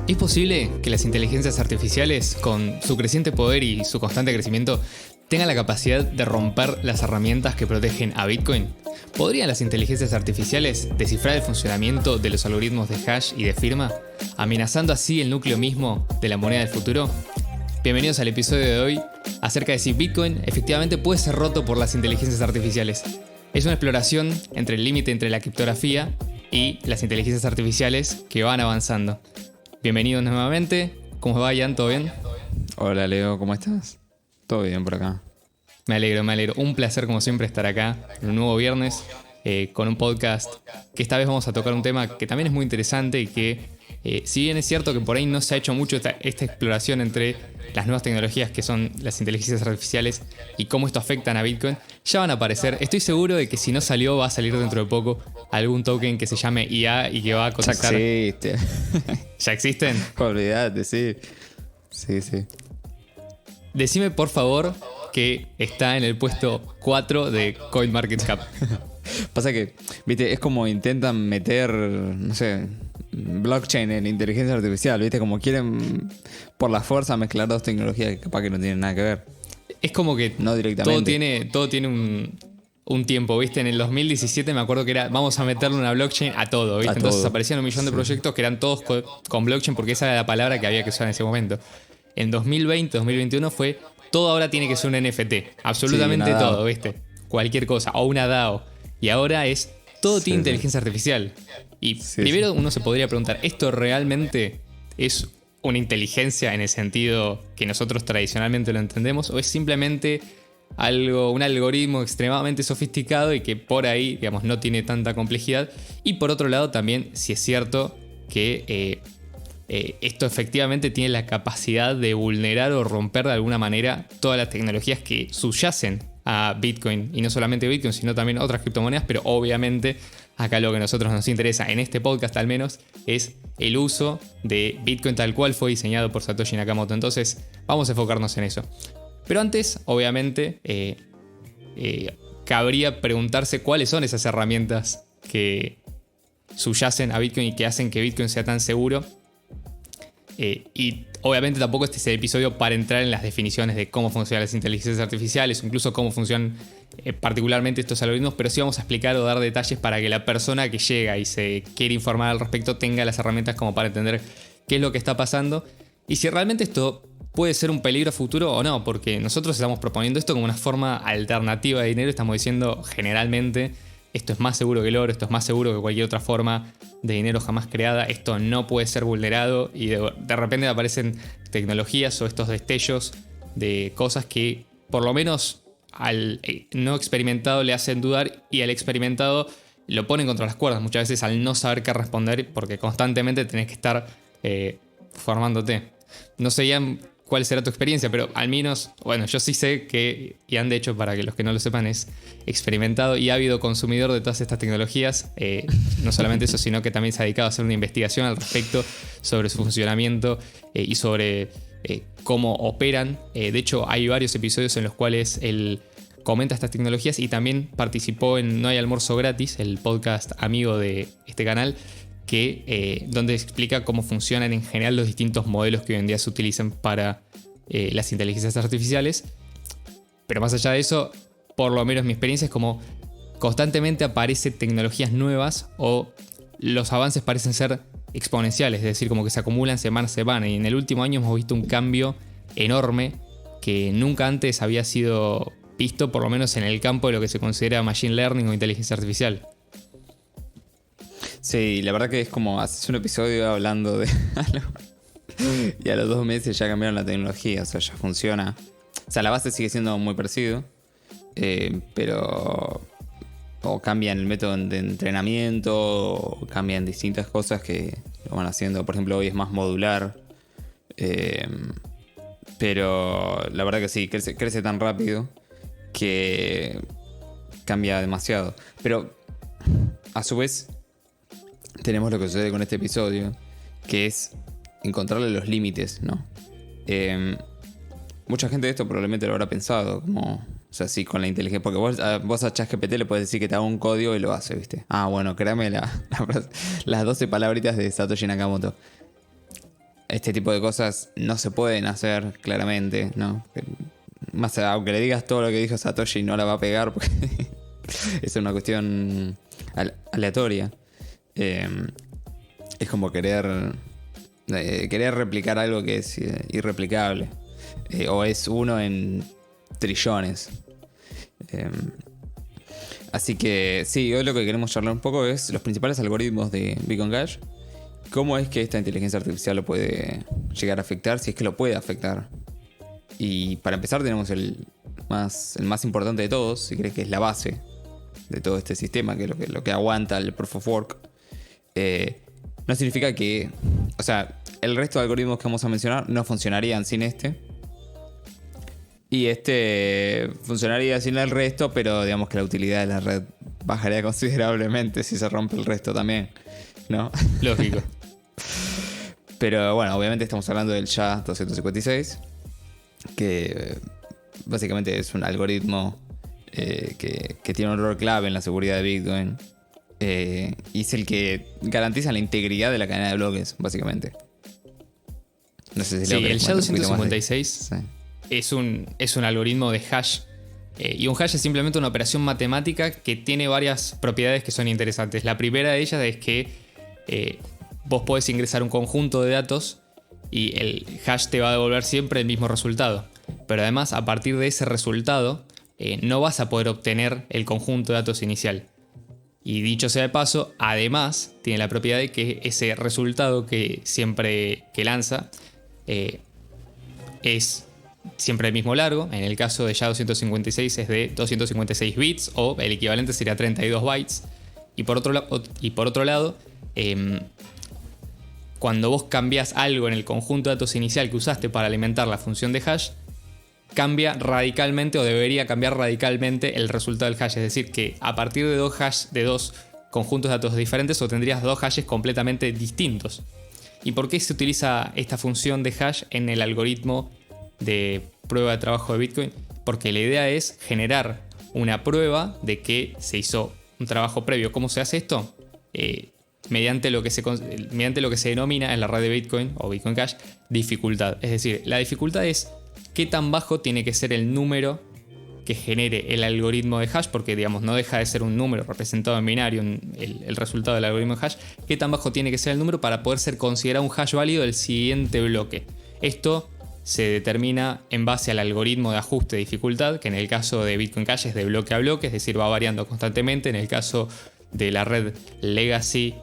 ¿Es posible que las inteligencias artificiales, con su creciente poder y su constante crecimiento, tengan la capacidad de romper las herramientas que protegen a Bitcoin? ¿Podrían las inteligencias artificiales descifrar el funcionamiento de los algoritmos de hash y de firma, amenazando así el núcleo mismo de la moneda del futuro? Bienvenidos al episodio de hoy acerca de si Bitcoin efectivamente puede ser roto por las inteligencias artificiales. Es una exploración entre el límite entre la criptografía y las inteligencias artificiales que van avanzando. Bienvenidos nuevamente. ¿Cómo va, Ian? ¿Todo bien? Hola, Leo, ¿cómo estás? Todo bien por acá. Me alegro. Un placer, como siempre, estar acá en un nuevo viernes con un podcast que esta vez vamos a tocar un tema que también es muy interesante y que, si bien es cierto que por ahí no se ha hecho mucho esta exploración entre las nuevas tecnologías que son las inteligencias artificiales y cómo esto afectan a Bitcoin, ya van a aparecer. Estoy seguro de que si no salió, va a salir dentro de poco algún token que se llame IA y que va a contactar. Ya existe. ¿Ya existen? Olvídate, sí. Sí. Decime, por favor, que está en el puesto 4 de CoinMarketCap. Pasa que, viste, es como intentan meter, no sé, blockchain en inteligencia artificial, viste, como quieren por la fuerza mezclar dos tecnologías que capaz que no tienen nada que ver. Es como que no directamente. todo tiene un tiempo, ¿viste? En el 2017 me acuerdo que era, vamos a meterle una blockchain a todo, ¿viste? Entonces aparecían un millón de proyectos que eran todos con blockchain porque esa era la palabra que había que usar en ese momento. En 2020, 2021 fue, todo ahora tiene que ser un NFT. Absolutamente todo, ¿viste? Cualquier cosa, o una DAO. Y ahora es, todo tiene inteligencia artificial. Y primero uno se podría preguntar, ¿esto realmente es una inteligencia en el sentido que nosotros tradicionalmente lo entendemos? ¿O es simplemente un algoritmo extremadamente sofisticado y que por ahí, digamos, no tiene tanta complejidad? Y por otro lado también, si es cierto que esto efectivamente tiene la capacidad de vulnerar o romper de alguna manera todas las tecnologías que subyacen a Bitcoin. Y no solamente Bitcoin, sino también otras criptomonedas, pero obviamente acá lo que a nosotros nos interesa, en este podcast al menos, es el uso de Bitcoin tal cual fue diseñado por Satoshi Nakamoto. Entonces vamos a enfocarnos en eso. Pero antes, obviamente, cabría preguntarse cuáles son esas herramientas que subyacen a Bitcoin y que hacen que Bitcoin sea tan seguro. Y obviamente tampoco este es el episodio para entrar en las definiciones de cómo funcionan las inteligencias artificiales, incluso cómo funcionan particularmente estos algoritmos, pero sí vamos a explicar o dar detalles para que la persona que llega y se quiere informar al respecto tenga las herramientas como para entender qué es lo que está pasando y si realmente esto puede ser un peligro futuro o no, porque nosotros estamos proponiendo esto como una forma alternativa de dinero. Estamos diciendo generalmente esto es más seguro que el oro, esto es más seguro que cualquier otra forma de dinero jamás creada, esto no puede ser vulnerado y de repente aparecen tecnologías o estos destellos de cosas que por lo menos al no experimentado le hacen dudar y al experimentado lo ponen contra las cuerdas muchas veces al no saber qué responder porque constantemente tenés que estar formándote. No sé, Ian, cuál será tu experiencia, pero al menos, bueno, yo sí sé que Ian, de hecho, para que los que no lo sepan, es experimentado y ávido consumidor de todas estas tecnologías. No solamente eso, sino que también se ha dedicado a hacer una investigación al respecto sobre su funcionamiento y sobre cómo operan. De hecho, hay varios episodios en los cuales él comenta estas tecnologías y también participó en No hay almuerzo gratis, el podcast amigo de este canal, donde explica cómo funcionan en general los distintos modelos que hoy en día se utilizan para las inteligencias artificiales. Pero más allá de eso, por lo menos mi experiencia es como constantemente aparecen tecnologías nuevas o los avances parecen ser exponenciales, es decir, como que se acumulan semana a semana. Y en el último año hemos visto un cambio enorme que nunca antes había sido visto, por lo menos en el campo de lo que se considera machine learning o inteligencia artificial. Sí, la verdad que es como haces un episodio hablando de algo y a los 2 meses ya cambiaron la tecnología, o sea, ya funciona. O sea, la base sigue siendo muy parecido, pero o cambian el método de entrenamiento, o cambian distintas cosas que lo van haciendo. Por ejemplo, hoy es más modular, pero la verdad que sí, crece tan rápido que cambia demasiado. Pero a su vez tenemos lo que sucede con este episodio, que es encontrarle los límites, ¿no? Mucha gente de esto probablemente lo habrá pensado, como, o sea, sí, con la inteligencia, porque vos a ChatGPT le puedes decir que te haga un código y lo hace, ¿viste? Ah, bueno, créame las 12 palabritas de Satoshi Nakamoto. este tipo de cosas no se pueden hacer claramente, ¿no? Más allá, aunque le digas todo lo que dijo Satoshi, no la va a pegar porque es una cuestión aleatoria. Es como querer replicar algo que es irreplicable. O es uno en trillones. Así que sí, hoy lo que queremos charlar un poco es los principales algoritmos de Bitcoin Cash. Cómo es que esta inteligencia artificial lo puede llegar a afectar, si es que lo puede afectar. Y para empezar tenemos el más importante de todos, si crees que es la base de todo este sistema, que es lo que aguanta el Proof of Work. No significa que... O sea, el resto de algoritmos que vamos a mencionar no funcionarían sin este. Y este funcionaría sin el resto, pero digamos que la utilidad de la red bajaría considerablemente si se rompe el resto también, ¿no? Lógico. Pero bueno, obviamente estamos hablando del SHA-256, que básicamente es un algoritmo que tiene un rol clave en la seguridad de Bitcoin. Y es el que garantiza la integridad de la cadena de bloques, básicamente. No sé si sí, el SHA-256 sí. es un algoritmo de hash. Y un hash es simplemente una operación matemática que tiene varias propiedades que son interesantes. La primera de ellas es que vos podés ingresar un conjunto de datos y el hash te va a devolver siempre el mismo resultado. Pero además, a partir de ese resultado, no vas a poder obtener el conjunto de datos inicial. Y dicho sea de paso, además tiene la propiedad de que ese resultado que siempre que lanza es siempre el mismo largo. En el caso de SHA-256 es de 256 bits o el equivalente sería 32 bytes. Y por otro lado, cuando vos cambiás algo en el conjunto de datos inicial que usaste para alimentar la función de hash, cambia radicalmente o debería cambiar radicalmente el resultado del hash. Es decir, que a partir de dos conjuntos de datos diferentes obtendrías dos hashes completamente distintos. ¿Y por qué se utiliza esta función de hash en el algoritmo de prueba de trabajo de Bitcoin? Porque la idea es generar una prueba de que se hizo un trabajo previo. ¿Cómo se hace esto? Mediante lo que se denomina en la red de Bitcoin o Bitcoin Cash dificultad. Es decir, la dificultad es qué tan bajo tiene que ser el número que genere el algoritmo de hash, porque digamos no deja de ser un número representado en binario el resultado del algoritmo de hash. Qué tan bajo tiene que ser el número para poder ser considerado un hash válido del siguiente bloque. Esto se determina en base al algoritmo de ajuste de dificultad, que en el caso de Bitcoin Cash es de bloque a bloque, es decir, va variando constantemente. En el caso de la red Legacy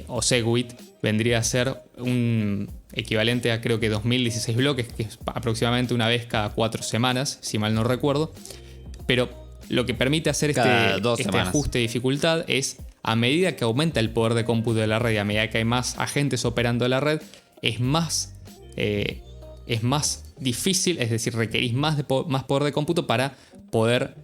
o Segwit vendría a ser un equivalente a creo que 2016 bloques, que es aproximadamente una vez cada 4 semanas, si mal no recuerdo. Pero lo que permite hacer este ajuste de dificultad es, a medida que aumenta el poder de cómputo de la red y a medida que hay más agentes operando en la red, es más difícil, es decir, requerís más poder de cómputo para poder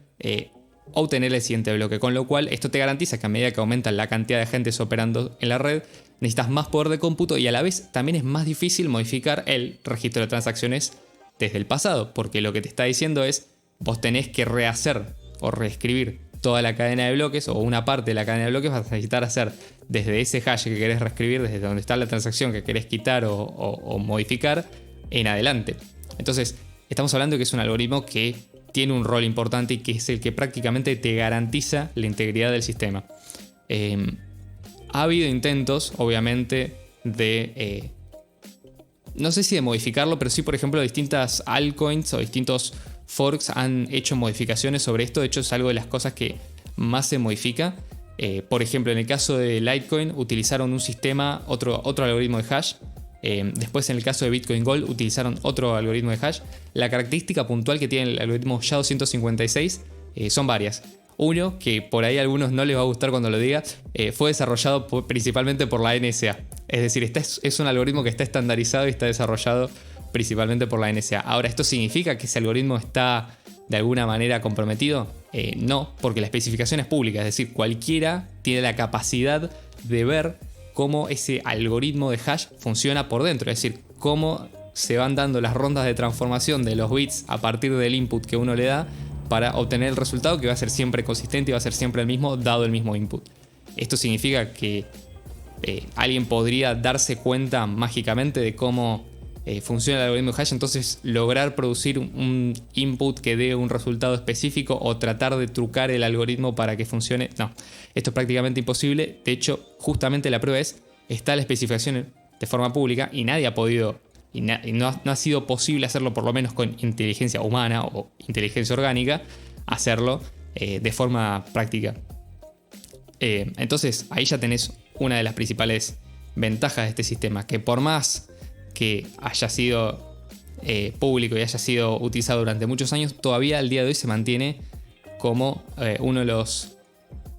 obtener el siguiente bloque. Con lo cual, esto te garantiza que a medida que aumenta la cantidad de agentes operando en la red, necesitas más poder de cómputo y a la vez también es más difícil modificar el registro de transacciones desde el pasado, porque lo que te está diciendo es, vos tenés que rehacer o reescribir toda la cadena de bloques o una parte de la cadena de bloques. Vas a necesitar hacer desde ese hash que querés reescribir, desde donde está la transacción que querés quitar o modificar, en adelante. Entonces, estamos hablando de que es un algoritmo que tiene un rol importante y que es el que prácticamente te garantiza la integridad del sistema. Ha habido intentos, obviamente, de... no sé si de modificarlo, pero sí, por ejemplo, distintas altcoins o distintos forks han hecho modificaciones sobre esto. De hecho, es algo de las cosas que más se modifica. Por ejemplo, en el caso de Litecoin utilizaron un sistema, otro algoritmo de hash. Después, en el caso de Bitcoin Gold, utilizaron otro algoritmo de hash. La característica puntual que tiene el algoritmo SHA-256 son varias. Uno, que por ahí a algunos no les va a gustar cuando lo diga, fue desarrollado principalmente por la NSA. Es decir, es un algoritmo que está estandarizado y está desarrollado principalmente por la NSA. Ahora, ¿esto significa que ese algoritmo está de alguna manera comprometido? No, porque la especificación es pública. Es decir, cualquiera tiene la capacidad de ver cómo ese algoritmo de hash funciona por dentro. Es decir, cómo se van dando las rondas de transformación de los bits a partir del input que uno le da para obtener el resultado, que va a ser siempre consistente y va a ser siempre el mismo dado el mismo input. Esto significa que alguien podría darse cuenta mágicamente de cómo funciona el algoritmo de hash, entonces lograr producir un input que dé un resultado específico o tratar de trucar el algoritmo para que funcione. No, esto es prácticamente imposible. De hecho, justamente la prueba está la especificación de forma pública y nadie ha podido, y no ha sido posible hacerlo, por lo menos con inteligencia humana o inteligencia orgánica, hacerlo de forma práctica. Entonces ahí ya tenés una de las principales ventajas de este sistema, que por más que haya sido público y haya sido utilizado durante muchos años, todavía al día de hoy se mantiene como uno de los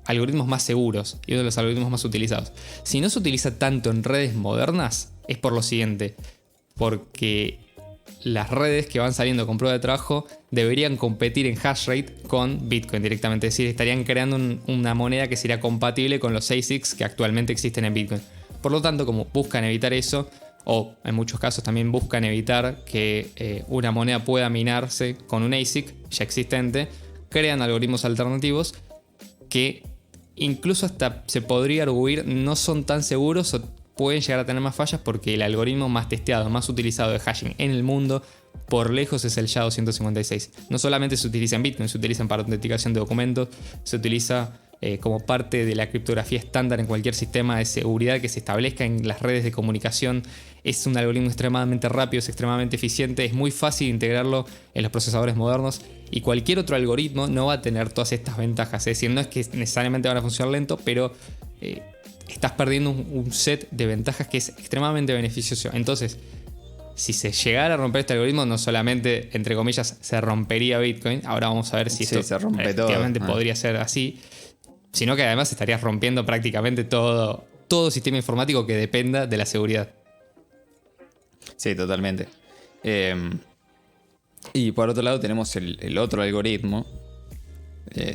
algoritmos más seguros y uno de los algoritmos más utilizados. Si no se utiliza tanto en redes modernas, es por lo siguiente: porque las redes que van saliendo con prueba de trabajo deberían competir en hash rate con Bitcoin directamente. Es decir, estarían creando una moneda que sería compatible con los ASICs que actualmente existen en Bitcoin. Por lo tanto, como buscan evitar eso, o en muchos casos también buscan evitar que una moneda pueda minarse con un ASIC ya existente, crean algoritmos alternativos que incluso hasta se podría arguir no son tan seguros o pueden llegar a tener más fallas, porque el algoritmo más testeado, más utilizado de hashing en el mundo por lejos es el SHA-256. No solamente se utiliza en Bitcoin, se utiliza para autenticación de documentos, se utiliza como parte de la criptografía estándar en cualquier sistema de seguridad que se establezca en las redes de comunicación. Es un algoritmo extremadamente rápido, es extremadamente eficiente, es muy fácil integrarlo en los procesadores modernos, y cualquier otro algoritmo no va a tener todas estas ventajas. Es decir, no es que necesariamente van a funcionar lento, pero estás perdiendo un set de ventajas que es extremadamente beneficioso. Entonces, si se llegara a romper este algoritmo, no solamente, entre comillas, se rompería Bitcoin, ahora vamos a ver si esto se rompe efectivamente todo. podría ser así, sino que además estarías rompiendo prácticamente todo sistema informático que dependa de la seguridad. Sí, totalmente. Y por otro lado tenemos el otro algoritmo.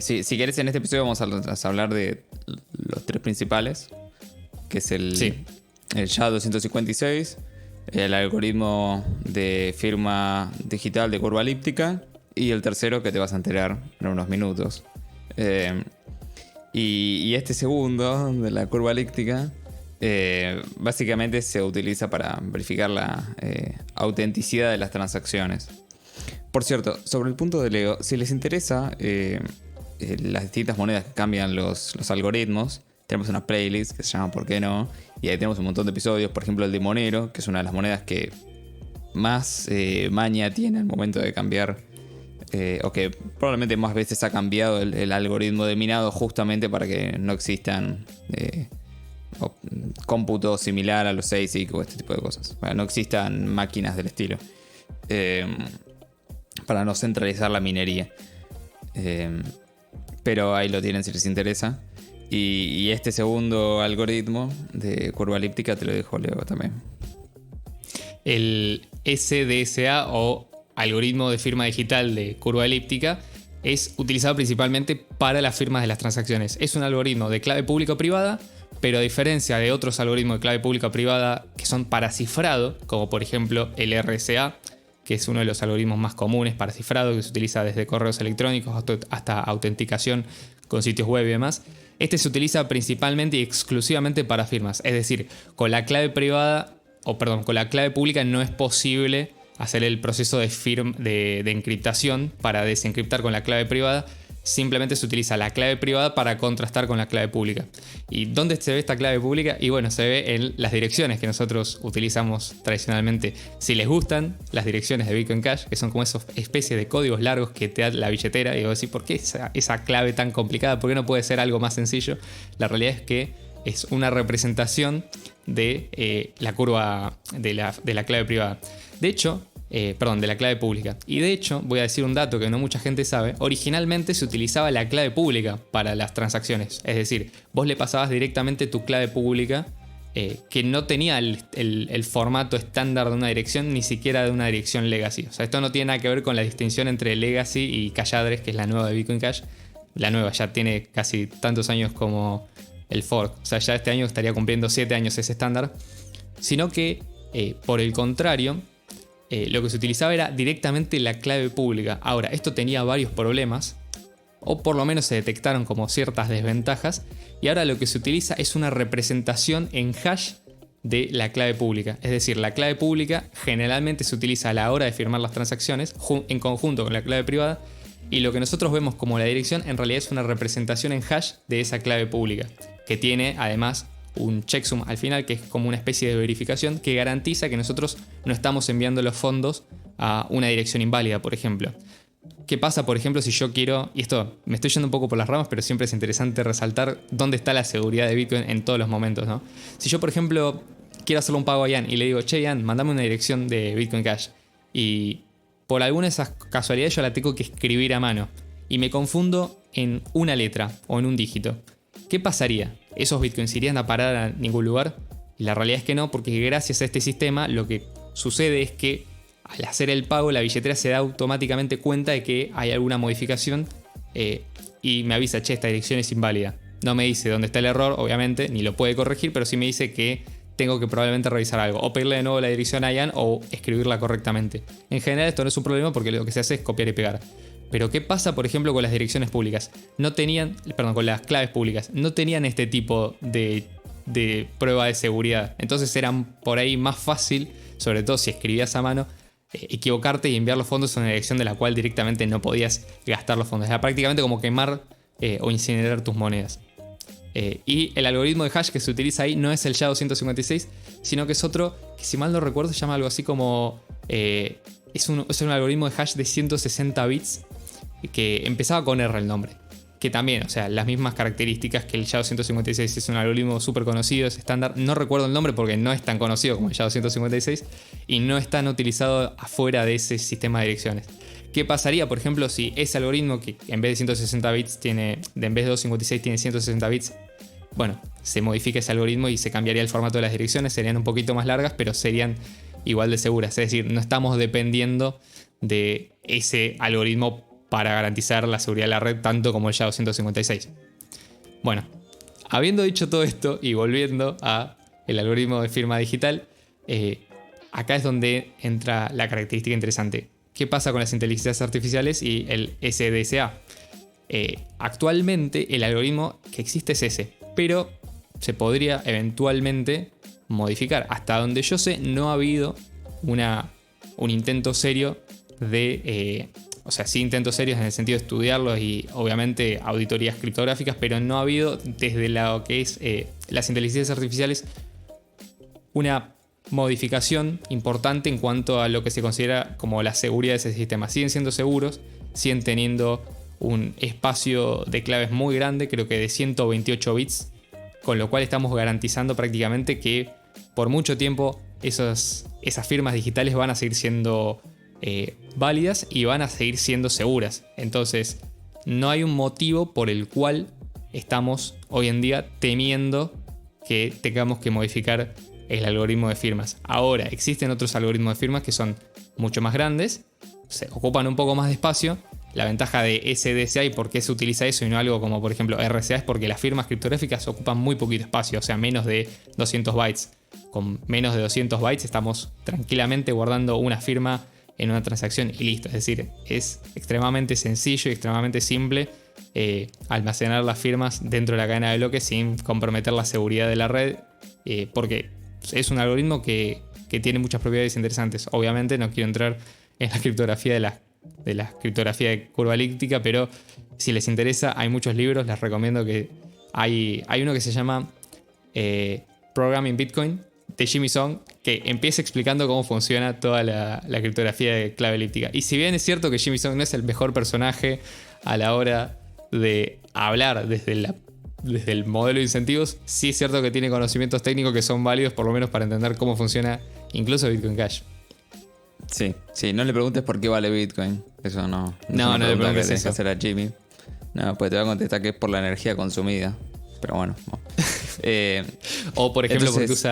Si querés, en este episodio vamos a hablar de los tres principales, que es el SHA-256, el algoritmo de firma digital de curva elíptica, y el tercero que te vas a enterar en unos minutos. Y este segundo, de la curva elíptica, básicamente se utiliza para verificar la autenticidad de las transacciones. Por cierto, sobre el punto de Lego, si les interesa las distintas monedas que cambian los algoritmos, tenemos una playlist que se llama ¿Por qué no? Y ahí tenemos un montón de episodios. Por ejemplo, el de Monero, que es una de las monedas que más maña tiene al momento de cambiar, o que probablemente más veces ha cambiado el algoritmo de minado, justamente para que no existan cómputo similar a los ASIC o este tipo de cosas. Para que no existan máquinas del estilo. Para no centralizar la minería. Pero ahí lo tienen si les interesa. Y este segundo algoritmo de curva elíptica te lo dejo luego también. El SDSA, o algoritmo de firma digital de curva elíptica, es utilizado principalmente para las firmas de las transacciones. Es un algoritmo de clave pública o privada, pero a diferencia de otros algoritmos de clave pública o privada que son para cifrado, como por ejemplo el RSA, que es uno de los algoritmos más comunes para cifrado, que se utiliza desde correos electrónicos hasta autenticación con sitios web y demás. Este se utiliza principalmente y exclusivamente para firmas. Es decir, con la clave pública no es posible hacer el proceso de encriptación para desencriptar con la clave privada. Simplemente se utiliza la clave privada para contrastar con la clave pública. ¿Y dónde se ve esta clave pública? Y bueno, se ve en las direcciones que nosotros utilizamos tradicionalmente. Si les gustan las direcciones de Bitcoin Cash, que son como esa especie de códigos largos que te da la billetera, y vos decís, ¿por qué esa clave tan complicada? ¿Por qué no puede ser algo más sencillo? La realidad es que es una representación de la curva de la clave privada. De hecho, de la clave pública. Y de hecho, voy a decir un dato que no mucha gente sabe. Originalmente se utilizaba la clave pública para las transacciones. Es decir, vos le pasabas directamente tu clave pública, que no tenía el formato estándar de una dirección, ni siquiera de una dirección legacy. O sea, esto no tiene nada que ver con la distinción entre legacy y cash address, que es la nueva de Bitcoin Cash. La nueva ya tiene casi tantos años como el fork. O sea, ya este año estaría cumpliendo 7 años ese estándar. Sino que, por el contrario, lo que se utilizaba era directamente la clave pública. Ahora, esto tenía varios problemas, o por lo menos se detectaron como ciertas desventajas, y ahora lo que se utiliza es una representación en hash de la clave pública. Es decir, la clave pública generalmente se utiliza a la hora de firmar las transacciones en conjunto con la clave privada, y lo que nosotros vemos como la dirección en realidad es una representación en hash de esa clave pública, que tiene además un checksum al final, que es como una especie de verificación que garantiza que nosotros no estamos enviando los fondos a una dirección inválida, por ejemplo. ¿Qué pasa, por ejemplo, si yo quiero, y esto me estoy yendo un poco por las ramas, pero siempre es interesante resaltar dónde está la seguridad de Bitcoin en todos los momentos, ¿no? Si yo, por ejemplo, quiero hacerle un pago a Ian y le digo, che, Ian, mandame una dirección de Bitcoin Cash, y por alguna de esas casualidades yo la tengo que escribir a mano y me confundo en una letra o en un dígito, ¿qué pasaría? ¿Esos bitcoins irían a parar a ningún lugar? Y la realidad es que no, porque gracias a este sistema lo que sucede es que al hacer el pago la billetera se da automáticamente cuenta de que hay alguna modificación y me avisa, che, esta dirección es inválida. No me dice dónde está el error, obviamente, ni lo puede corregir, pero sí me dice que tengo que probablemente revisar algo, o pedirle de nuevo la dirección a Ian o escribirla correctamente. En general esto no es un problema porque lo que se hace es copiar y pegar. Pero ¿qué pasa, por ejemplo, con las direcciones públicas? Con las claves públicas. No tenían este tipo de prueba de seguridad. Entonces eran por ahí más fácil, sobre todo si escribías a mano, equivocarte y enviar los fondos a una dirección de la cual directamente no podías gastar los fondos. Era prácticamente como quemar o incinerar tus monedas. Y el algoritmo de hash que se utiliza ahí no es el SHA-256, sino que es otro que, si mal no recuerdo, se llama algo así como... es un algoritmo de hash de 160 bits que empezaba con R el nombre. Que también, o sea, las mismas características que el SHA-256. Es un algoritmo súper conocido, es estándar. No recuerdo el nombre porque no es tan conocido como el SHA-256 y no es tan utilizado afuera de ese sistema de direcciones. ¿Qué pasaría, por ejemplo, si ese algoritmo, que en vez de 160 bits en vez de 256 tiene 160 bits, bueno, se modifica ese algoritmo y se cambiaría el formato de las direcciones, serían un poquito más largas, pero serían igual de seguras. Es decir, no estamos dependiendo de ese algoritmo para garantizar la seguridad de la red tanto como el SHA-256. Bueno, habiendo dicho todo esto y volviendo a el algoritmo de firma digital, acá es donde entra la característica interesante. ¿Qué pasa con las inteligencias artificiales y el SDSA? Actualmente el algoritmo que existe es ese, pero se podría eventualmente modificar. Hasta donde yo sé, no ha habido un intento serio de... o sea, sí intentos serios en el sentido de estudiarlos y obviamente auditorías criptográficas, pero no ha habido desde lo que es las inteligencias artificiales una modificación importante en cuanto a lo que se considera como la seguridad de ese sistema. Siguen siendo seguros, siguen teniendo un espacio de claves muy grande, creo que de 128 bits, con lo cual estamos garantizando prácticamente que por mucho tiempo esas firmas digitales van a seguir siendo válidas y van a seguir siendo seguras. Entonces no hay un motivo por el cual estamos hoy en día temiendo que tengamos que modificar el algoritmo de firmas. Ahora existen otros algoritmos de firmas que son mucho más grandes, se ocupan un poco más de espacio. La ventaja de SDSA y por qué se utiliza eso y no algo como por ejemplo RSA es porque las firmas criptográficas ocupan muy poquito espacio, o sea, menos de 200 bytes. Con menos de 200 bytes estamos tranquilamente guardando una firma en una transacción y listo. Es decir, es extremadamente sencillo y extremadamente simple almacenar las firmas dentro de la cadena de bloques sin comprometer la seguridad de la red, porque es un algoritmo que tiene muchas propiedades interesantes. Obviamente no quiero entrar en la criptografía de la criptografía de curva elíptica, pero si les interesa hay muchos libros, les recomiendo que hay uno que se llama Programming Bitcoin de Jimmy Song, que empieza explicando cómo funciona toda la criptografía de clave elíptica. Y si bien es cierto que Jimmy Song no es el mejor personaje a la hora de hablar desde el modelo de incentivos, sí es cierto que tiene conocimientos técnicos que son válidos por lo menos para entender cómo funciona incluso Bitcoin Cash. Sí, no le preguntes por qué vale Bitcoin. Eso no le preguntes que eso. hacer a Jimmy. No, pues te va a contestar que es por la energía consumida. Pero bueno. O por ejemplo, entonces,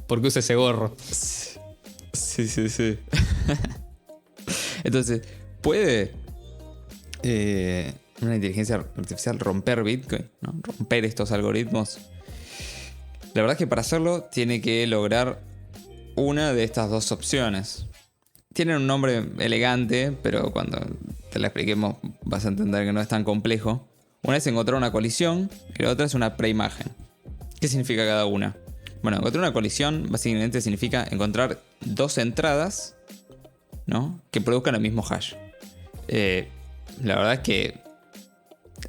porque usa ese gorro. Sí. Entonces, ¿puede una inteligencia artificial romper Bitcoin, ¿no? Romper estos algoritmos? La verdad es que para hacerlo tiene que lograr una de estas dos opciones. Tienen un nombre elegante, pero cuando te la expliquemos, vas a entender que no es tan complejo. Una es encontrar una colisión y la otra es una preimagen. ¿Qué significa cada una? Bueno, encontrar una colisión básicamente significa encontrar dos entradas, ¿no?, que produzcan el mismo hash. La verdad es que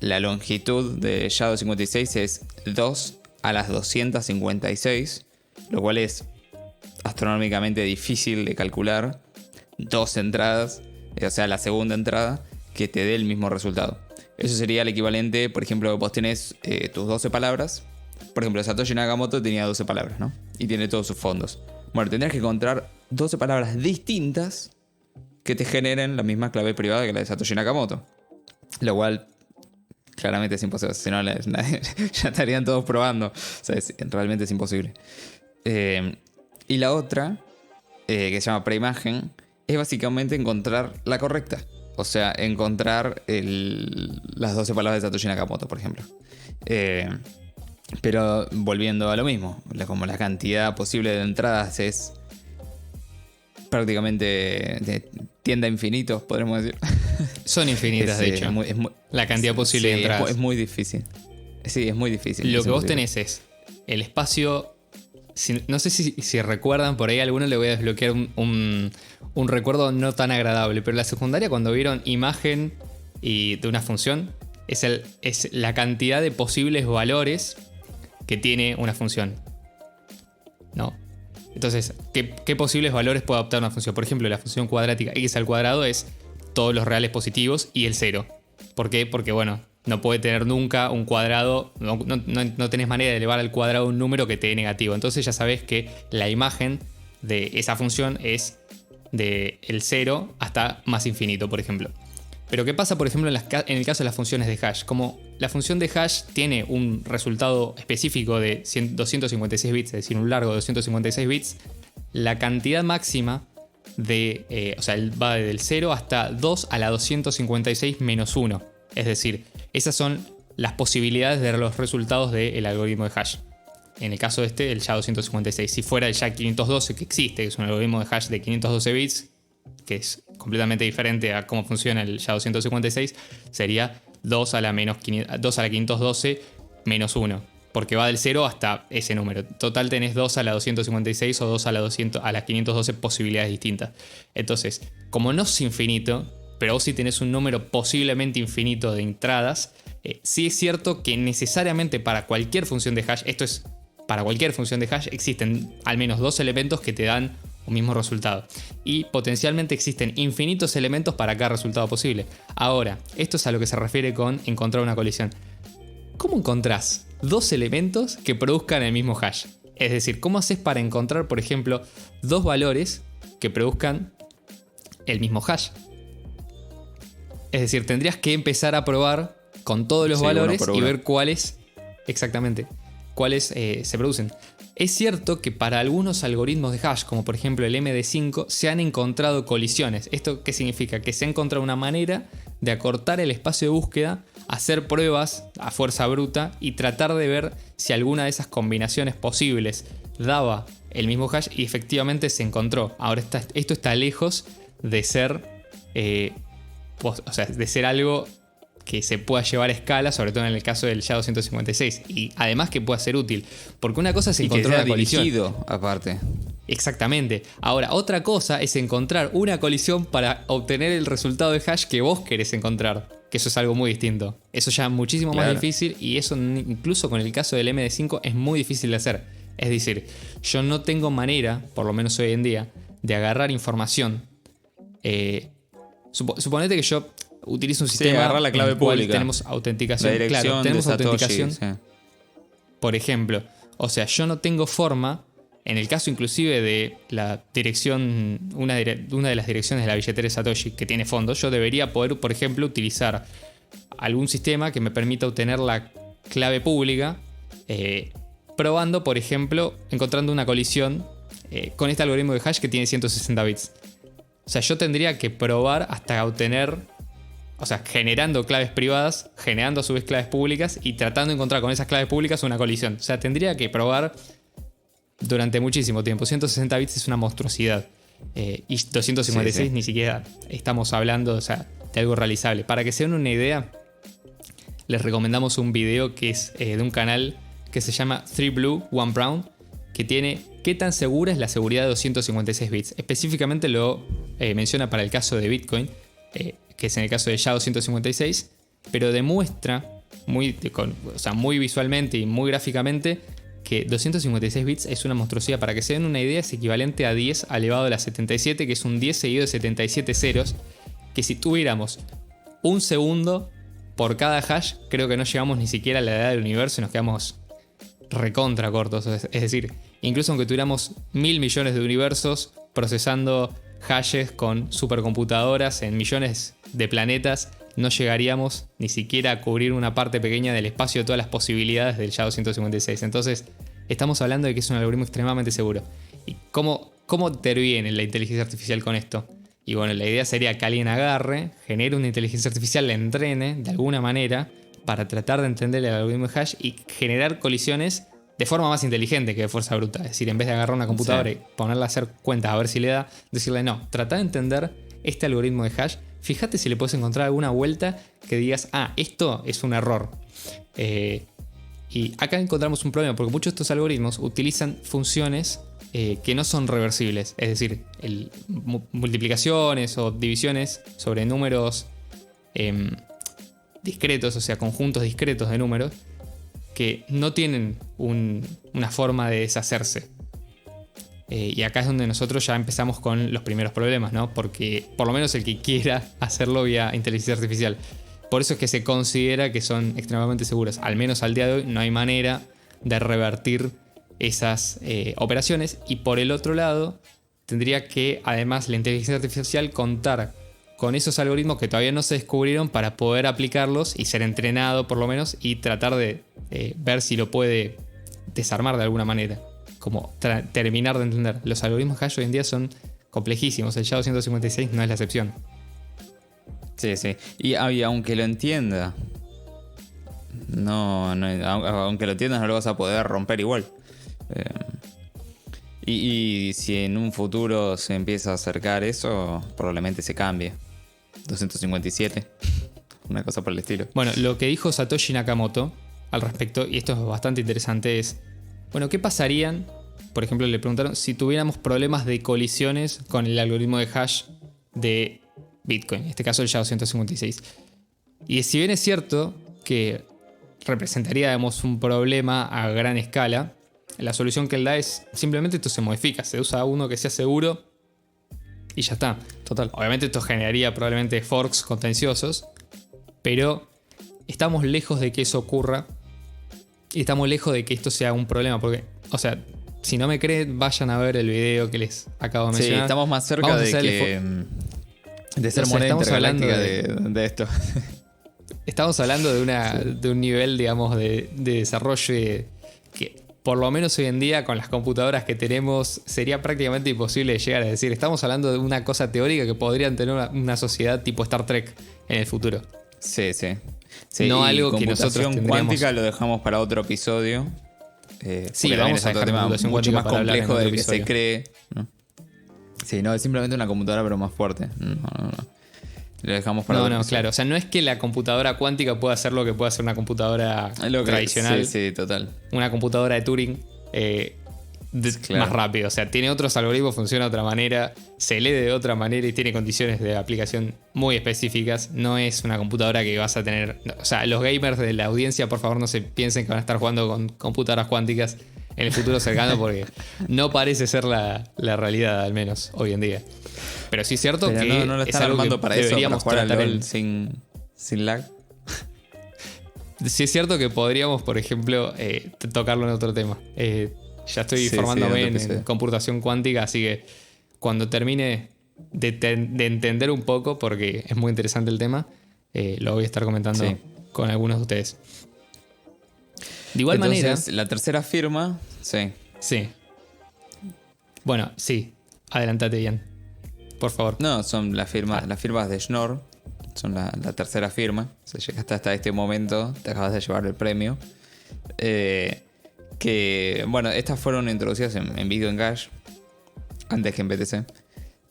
la longitud de SHA-256 es 2 a la 256, lo cual es astronómicamente difícil de calcular. Dos entradas, o sea, la segunda entrada, que te dé el mismo resultado. Eso sería el equivalente, por ejemplo, vos tenés tus 12 palabras. Por ejemplo, Satoshi Nakamoto tenía 12 palabras, ¿no? Y tiene todos sus fondos. Bueno, tendrías que encontrar 12 palabras distintas que te generen la misma clave privada que la de Satoshi Nakamoto. Lo cual claramente es imposible. Si no, ya estarían todos probando. O sea, realmente es imposible. Y la otra, que se llama preimagen, es básicamente encontrar la correcta. O sea, encontrar las 12 palabras de Satoshi Nakamoto, por ejemplo. Pero volviendo a lo mismo, como la cantidad posible de entradas es prácticamente tiende a infinito, podremos decir. Son infinitas, de hecho. La cantidad posible de entradas. Es muy difícil. Sí, es muy difícil. Lo que vos tenés es el espacio. No sé si recuerdan, por ahí a alguno le voy a desbloquear un recuerdo no tan agradable, pero en la secundaria, cuando vieron imagen de una función, es la cantidad de posibles valores que tiene una función, ¿no? Entonces, ¿qué posibles valores puede adoptar una función? Por ejemplo, la función cuadrática x al cuadrado es todos los reales positivos y el 0. ¿Por qué? Porque, bueno, no puede tener nunca un cuadrado, no tenés manera de elevar al cuadrado un número que te dé negativo. Entonces ya sabés que la imagen de esa función es del 0 hasta más infinito, por ejemplo. Pero ¿qué pasa, por ejemplo, en el caso de las funciones de hash? Como la función de hash tiene un resultado específico de 256 bits, es decir, un largo de 256 bits, la cantidad máxima o sea, va del 0 hasta 2 a la 256 menos 1. Es decir, esas son las posibilidades de los resultados del algoritmo de hash. En el caso el SHA-256. Si fuera el SHA-512 que existe, que es un algoritmo de hash de 512 bits, que es completamente diferente a cómo funciona el SHA-256, sería 2 a la 512 menos 1, porque va del 0 hasta ese número. En total tenés 2 a la 256 o 2 a las 512 posibilidades distintas. Entonces, como no es infinito, pero vos sí tenés un número posiblemente infinito de entradas, sí es cierto que necesariamente para cualquier función de hash, esto es para cualquier función de hash, existen al menos dos elementos que te dan un mismo resultado. Y potencialmente existen infinitos elementos para cada resultado posible. Ahora, esto es a lo que se refiere con encontrar una colisión. ¿Cómo encontrás dos elementos que produzcan el mismo hash? Es decir, ¿cómo haces para encontrar, por ejemplo, dos valores que produzcan el mismo hash? Es decir, tendrías que empezar a probar con todos los valores y ver cuáles se producen. Es cierto que para algunos algoritmos de hash, como por ejemplo el MD5, se han encontrado colisiones. ¿Esto qué significa? Que se ha encontrado una manera de acortar el espacio de búsqueda, hacer pruebas a fuerza bruta y tratar de ver si alguna de esas combinaciones posibles daba el mismo hash, y efectivamente se encontró. Ahora esto está lejos de ser, de ser algo que se pueda llevar a escala, sobre todo en el caso del SHA-256, y además que pueda ser útil, porque una cosa es encontrar una colisión dirigido, aparte. Exactamente. Ahora, otra cosa es encontrar una colisión para obtener el resultado de hash que vos querés encontrar, que eso es algo muy distinto. Eso ya es muchísimo más difícil, y eso incluso con el caso del MD5 es muy difícil de hacer. Es decir, yo no tengo manera, por lo menos hoy en día, de agarrar información. Suponete que yo utilizo un sistema agarrar la clave en el cual pública. Tenemos autenticación. La dirección claro, tenemos de Satoshi, autenticación. sí. Por ejemplo, o sea, yo no tengo forma, en el caso inclusive de la dirección, una de las direcciones de la billetera de Satoshi que tiene fondos, yo debería poder, por ejemplo, utilizar algún sistema que me permita obtener la clave pública, probando, por ejemplo, encontrando una colisión con este algoritmo de hash que tiene 160 bits. O sea, yo tendría que probar hasta obtener, o sea, generando claves privadas, generando a su vez claves públicas y tratando de encontrar con esas claves públicas una colisión. O sea, tendría que probar durante muchísimo tiempo. 160 bits es una monstruosidad. Y 256 Sí, sí. ni siquiera estamos hablando, o sea, de algo realizable. Para que se den una idea, les recomendamos un video que es de un canal que se llama 3 Blue, 1 Brown, que tiene qué tan segura es la seguridad de 256 bits. Específicamente lo menciona para el caso de Bitcoin, que es en el caso de SHA-256, pero demuestra muy visualmente y muy gráficamente que 256 bits es una monstruosidad. Para que se den una idea, es equivalente a 10 elevado a la 77, que es un 10 seguido de 77 ceros, que si tuviéramos un segundo por cada hash, creo que no llegamos ni siquiera a la edad del universo y nos quedamos recontra cortos. Es decir, incluso aunque tuviéramos 1.000 millones de universos procesando hashes con supercomputadoras en millones de planetas, no llegaríamos ni siquiera a cubrir una parte pequeña del espacio de todas las posibilidades del SHA-256. Entonces, estamos hablando de que es un algoritmo extremadamente seguro. ¿Y cómo interviene la inteligencia artificial con esto? Y bueno, la idea sería que alguien agarre, genere una inteligencia artificial, la entrene de alguna manera para tratar de entender el algoritmo de hash y generar colisiones de forma más inteligente que de fuerza bruta. Es decir, en vez de agarrar una computadora y ponerla a hacer cuentas a ver si le da, decirle no, trata de entender este algoritmo de hash, fíjate si le puedes encontrar alguna vuelta que digas, esto es un error. Y acá encontramos un problema porque muchos de estos algoritmos utilizan funciones que no son reversibles, es decir, multiplicaciones o divisiones sobre números discretos, o sea, conjuntos discretos de números que no tienen una forma de deshacerse. Y acá es donde nosotros ya empezamos con los primeros problemas, ¿no? Porque por lo menos el que quiera hacerlo vía inteligencia artificial. Por eso es que se considera que son extremadamente seguras. Al menos al día de hoy no hay manera de revertir esas operaciones. Y por el otro lado, tendría que además la inteligencia artificial contar con esos algoritmos que todavía no se descubrieron para poder aplicarlos y ser entrenado por lo menos y tratar de ver si lo puede desarmar de alguna manera. Como terminar de entender. Los algoritmos hash hoy en día son complejísimos. El SHA-256 no es la excepción. Sí, sí. Y aunque lo entienda, aunque lo entiendas no lo vas a poder romper igual. Y si en un futuro se empieza a acercar eso, probablemente se cambie. 257. Una cosa por el estilo. Bueno, lo que dijo Satoshi Nakamoto al respecto, y esto es bastante interesante, es... Bueno, ¿qué pasarían? Por ejemplo, le preguntaron si tuviéramos problemas de colisiones con el algoritmo de hash de Bitcoin, en este caso el SHA-256. Y si bien es cierto que representaría, digamos, un problema a gran escala, la solución que él da es simplemente esto se modifica, se usa uno que sea seguro y ya está. Total. Obviamente esto generaría probablemente forks contenciosos, pero estamos lejos de que eso ocurra y estamos lejos de que esto sea un problema, porque, o sea, si no me creen, vayan a ver el video que les acabo de mencionar. Sí, estamos más cerca de ser moneda intergaláctica de esto. Estamos hablando de un nivel, digamos, de desarrollo que por lo menos hoy en día con las computadoras que tenemos sería prácticamente imposible llegar a decir. Estamos hablando de una cosa teórica que podrían tener una sociedad tipo Star Trek en el futuro. Sí, sí. Sí, no y algo que nosotros computación cuántica lo dejamos para otro episodio. Sí, vamos a dejar tema computación mucho cuántica más para hablar en complejo otro del que se episodio. cree, ¿no? Sí, no, es simplemente una computadora pero más fuerte. No. Lo dejamos para otro episodio. Claro. O sea, no es que la computadora cuántica pueda hacer lo que puede hacer una computadora tradicional. Sí, total. Una computadora de Turing Claro. más rápido. O sea, tiene otros algoritmos, funciona de otra manera, se lee de otra manera y tiene condiciones de aplicación muy específicas. No es una computadora que vas a tener... O sea, los gamers de la audiencia, por favor, no se piensen que van a estar jugando con computadoras cuánticas en el futuro cercano porque no parece ser la realidad, al menos hoy en día. Pero sí es cierto Pero que no lo es están algo armando que para eso, para deberíamos jugar al tratar LOL sin lag. Sí es cierto que podríamos, por ejemplo, tocarlo en otro tema. Ya estoy Sí, formándome sí, en computación cuántica, así que cuando termine de entender un poco, porque es muy interesante el tema, lo voy a estar comentando con algunos de ustedes. De igual manera... La tercera firma, sí. Sí. Bueno, sí. Adelantate bien. Por favor. No, son las firmas de Schnorr. Son la tercera firma. Si llegaste hasta este momento, te acabas de llevar el premio. Que, bueno, estas fueron introducidas en Bitcoin Cash antes que en BTC.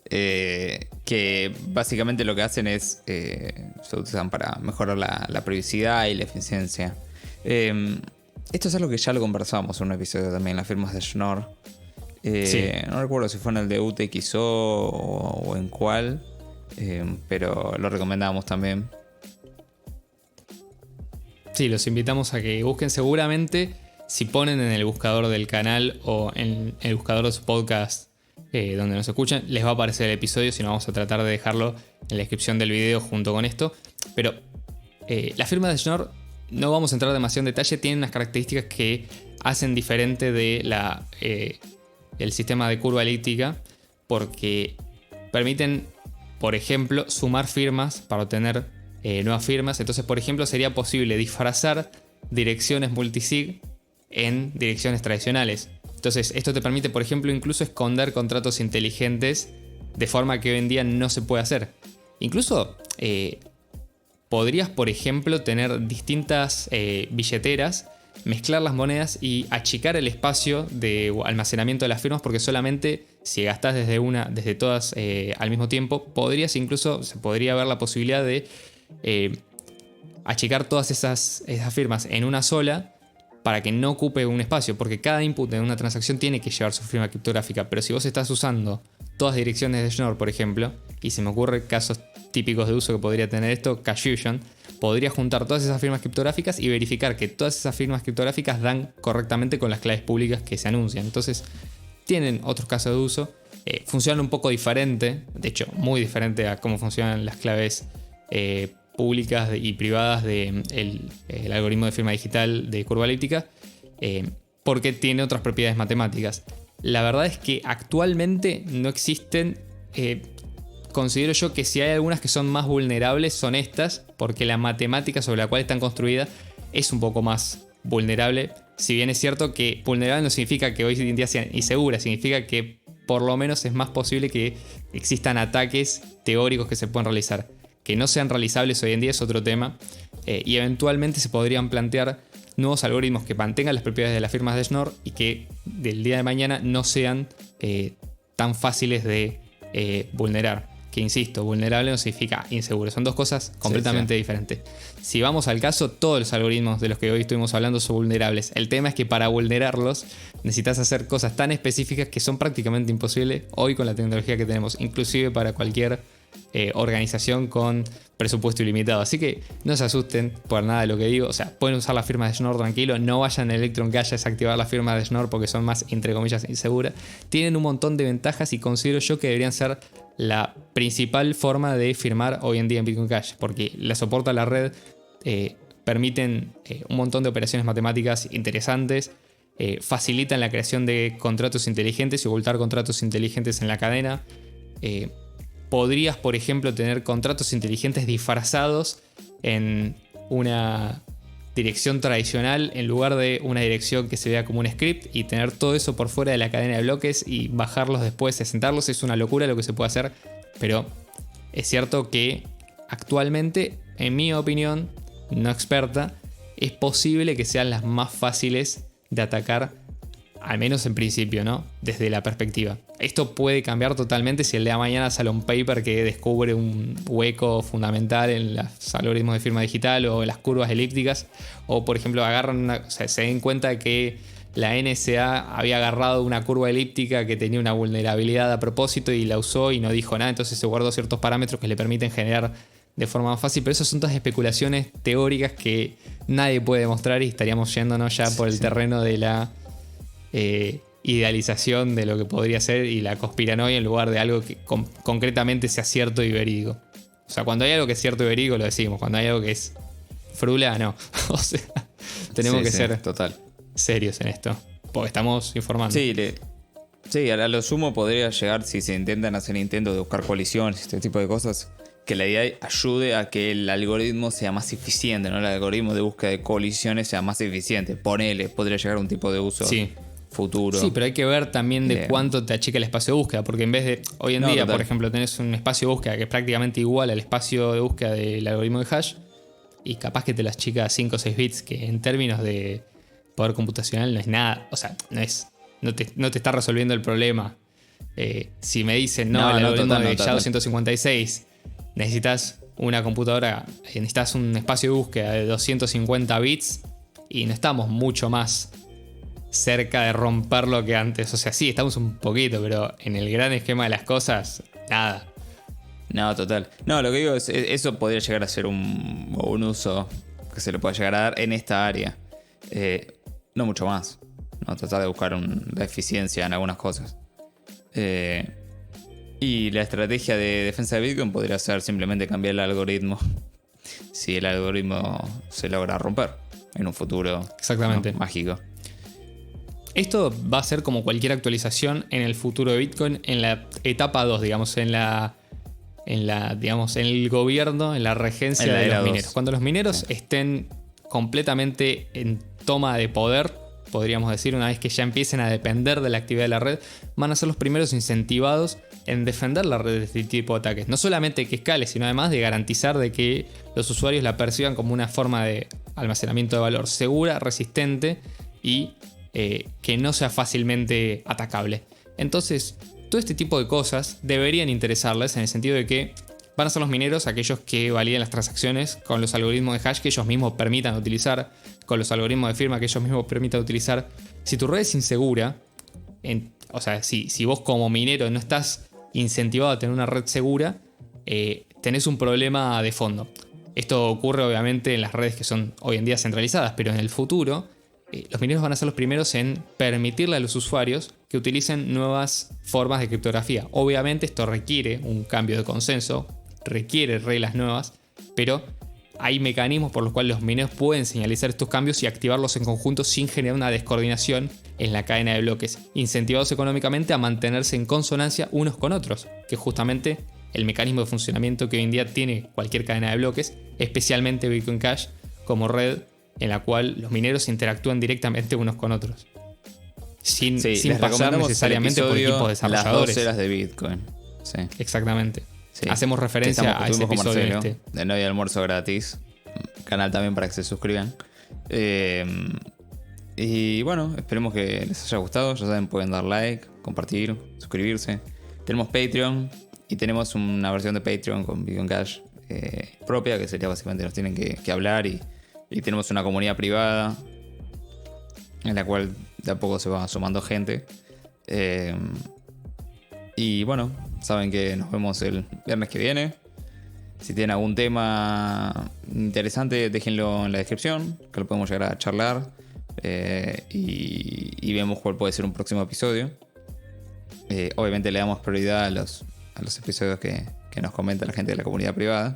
que básicamente lo que hacen es se usan para mejorar la privacidad y la eficiencia. Esto es algo que ya lo conversamos en un episodio también, las firmas de Schnorr. Sí. No recuerdo si fue en el de UTXO o en cuál, pero lo recomendamos también. Sí, los invitamos a que busquen seguramente, si ponen en el buscador del canal o en el buscador de su podcast donde nos escuchan, les va a aparecer el episodio, si no vamos a tratar de dejarlo en la descripción del video junto con esto. Pero la firma de Schnorr, no vamos a entrar demasiado en detalle, tiene unas características que hacen diferente de el sistema de curva elíptica, porque permiten, por ejemplo, sumar firmas para obtener nuevas firmas. Entonces, por ejemplo, sería posible disfrazar direcciones multisig en direcciones tradicionales. Entonces, esto te permite, por ejemplo, incluso esconder contratos inteligentes de forma que hoy en día no se puede hacer. Incluso podrías, por ejemplo, tener distintas billeteras, mezclar las monedas y achicar el espacio de almacenamiento de las firmas, porque solamente si gastás desde todas al mismo tiempo, se podría ver la posibilidad de achicar todas esas firmas en una sola para que no ocupe un espacio, porque cada input de una transacción tiene que llevar su firma criptográfica. Pero si vos estás usando todas direcciones de Schnorr, por ejemplo, y se me ocurren casos típicos de uso que podría tener esto, CashFusion, podría juntar todas esas firmas criptográficas y verificar que todas esas firmas criptográficas dan correctamente con las claves públicas que se anuncian. Entonces, tienen otros casos de uso. Funcionan un poco diferente, de hecho, muy diferente a cómo funcionan las claves públicas y privadas del algoritmo de firma digital de curva elíptica, porque tiene otras propiedades matemáticas. La verdad es que actualmente no existen. Considero yo que si hay algunas que son más vulnerables son estas, porque la matemática sobre la cual están construidas es un poco más vulnerable. Si bien es cierto que vulnerable no significa que hoy en día sea insegura, significa que por lo menos es más posible que existan ataques teóricos que se puedan realizar. Que no sean realizables hoy en día es otro tema, y eventualmente se podrían plantear nuevos algoritmos que mantengan las propiedades de las firmas de Schnorr y que del día de mañana no sean tan fáciles de vulnerar. Que insisto, vulnerable no significa inseguro, son dos cosas completamente diferentes. Si vamos al caso, todos los algoritmos de los que hoy estuvimos hablando son vulnerables. El tema es que para vulnerarlos necesitas hacer cosas tan específicas que son prácticamente imposibles hoy con la tecnología que tenemos, inclusive para cualquier organización con presupuesto ilimitado. Así que no se asusten por nada de lo que digo. O sea, pueden usar las firmas de Schnorr tranquilo. No vayan a Electron Cash a desactivar las firmas de Schnorr porque son más, entre comillas, inseguras. Tienen un montón de ventajas y considero yo que deberían ser la principal forma de firmar hoy en día en Bitcoin Cash, porque la soporta la red, permiten un montón de operaciones matemáticas interesantes, facilitan la creación de contratos inteligentes y ocultar contratos inteligentes en la cadena. Podrías, por ejemplo, tener contratos inteligentes disfrazados en una dirección tradicional en lugar de una dirección que se vea como un script, y tener todo eso por fuera de la cadena de bloques y bajarlos después, sentarlos. Es una locura lo que se puede hacer, pero es cierto que actualmente, en mi opinión, no experta, es posible que sean las más fáciles de atacar, al menos en principio, ¿no? Desde la perspectiva. Esto puede cambiar totalmente si el día de mañana sale un paper que descubre un hueco fundamental en los algoritmos de firma digital o en las curvas elípticas, o por ejemplo se den cuenta que la NSA había agarrado una curva elíptica que tenía una vulnerabilidad a propósito y la usó y no dijo nada, entonces se guardó ciertos parámetros que le permiten generar de forma más fácil, pero esas son todas especulaciones teóricas que nadie puede demostrar y estaríamos yéndonos ya por el terreno de la idealización de lo que podría ser y la conspiranoia en lugar de algo que concretamente sea cierto y verídico. O sea, cuando hay algo que es cierto y verídico lo decimos, cuando hay algo que es frula, no. O sea, tenemos que ser serios en esto, porque estamos informando. Sí, a lo sumo podría llegar, si se intentan hacer intentos de buscar colisiones, este tipo de cosas, que la idea ayude a que el algoritmo sea más eficiente, ¿no? El algoritmo de búsqueda de colisiones sea más eficiente. Podría llegar a un tipo de uso futuro. Sí, pero hay que ver también de cuánto te achica el espacio de búsqueda, porque en vez de hoy en día, por ejemplo, tenés un espacio de búsqueda que es prácticamente igual al espacio de búsqueda del algoritmo de hash, y capaz que te las achica 5 o 6 bits, que en términos de poder computacional no es nada. O sea, no te está resolviendo el problema Si me dicen, no, No, el no, algoritmo total, de no, total. SHA-256, necesitas una computadora, necesitas un espacio de búsqueda de 250 bits y no estamos mucho más cerca de romperlo que antes. O sea, sí, estamos un poquito, pero en el gran esquema de las cosas, nada. No, total. No, lo que digo es, eso podría llegar a ser un uso que se le puede llegar a dar en esta área. No mucho más. No, tratar de buscar la eficiencia en algunas cosas. Y la estrategia de defensa de Bitcoin podría ser simplemente cambiar el algoritmo. Si el algoritmo se logra romper en un futuro, Exactamente. ¿no?, mágico. Esto va a ser como cualquier actualización en el futuro de Bitcoin en la etapa 2, digamos, digamos, en el gobierno, en la regencia En la de era los 2. mineros. Cuando los mineros estén completamente en toma de poder, podríamos decir, una vez que ya empiecen a depender de la actividad de la red, van a ser los primeros incentivados en defender la red de este tipo de ataques. No solamente que escale, sino además de garantizar de que los usuarios la perciban como una forma de almacenamiento de valor segura, resistente y que no sea fácilmente atacable. Entonces, todo este tipo de cosas deberían interesarles en el sentido de que van a ser los mineros aquellos que validen las transacciones con los algoritmos de hash que ellos mismos permitan utilizar, con los algoritmos de firma que ellos mismos permitan utilizar. Si tu red es insegura, o sea, si vos como minero no estás incentivado a tener una red segura, tenés un problema de fondo. Esto ocurre obviamente en las redes que son hoy en día centralizadas, pero en el futuro los mineros van a ser los primeros en permitirle a los usuarios que utilicen nuevas formas de criptografía. Obviamente esto requiere un cambio de consenso, requiere reglas nuevas, pero hay mecanismos por los cuales los mineros pueden señalizar estos cambios y activarlos en conjunto sin generar una descoordinación en la cadena de bloques, incentivados económicamente a mantenerse en consonancia unos con otros, que es justamente el mecanismo de funcionamiento que hoy en día tiene cualquier cadena de bloques, especialmente Bitcoin Cash como red en la cual los mineros interactúan directamente unos con otros, sin Les pasar recomendamos necesariamente por el equipos episodio desarrolladores. Las 2 eras de Bitcoin. Sí. Exactamente. Sí. Hacemos Que referencia a ese estuvimos con episodio Marcelo, de No hay almuerzo gratis. Canal también para que se suscriban. Y bueno, esperemos que les haya gustado. Ya saben, pueden dar like, compartir, suscribirse. Tenemos Patreon y tenemos una versión de Patreon con Bitcoin Cash propia, que sería básicamente nos tienen que hablar y tenemos una comunidad privada en la cual de a poco se va sumando gente. Y bueno, saben que nos vemos el viernes que viene. Si tienen algún tema interesante, déjenlo en la descripción, que lo podemos llegar a charlar. Y vemos cuál puede ser un próximo episodio. Obviamente le damos prioridad a los episodios que nos comenta la gente de la comunidad privada.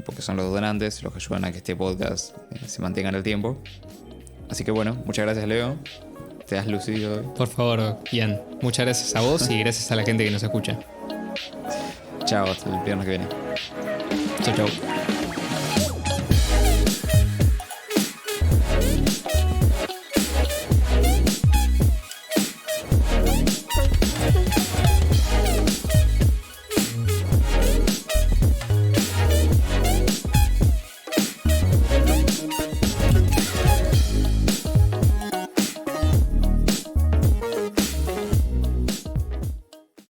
Porque son los donantes los que ayudan a que este podcast se mantenga en el tiempo. Así que bueno, muchas gracias, Leo. Te has lucido hoy. Por favor, Ian, muchas gracias a vos y gracias a la gente que nos escucha. Chao, hasta el viernes que viene. Chau, chau.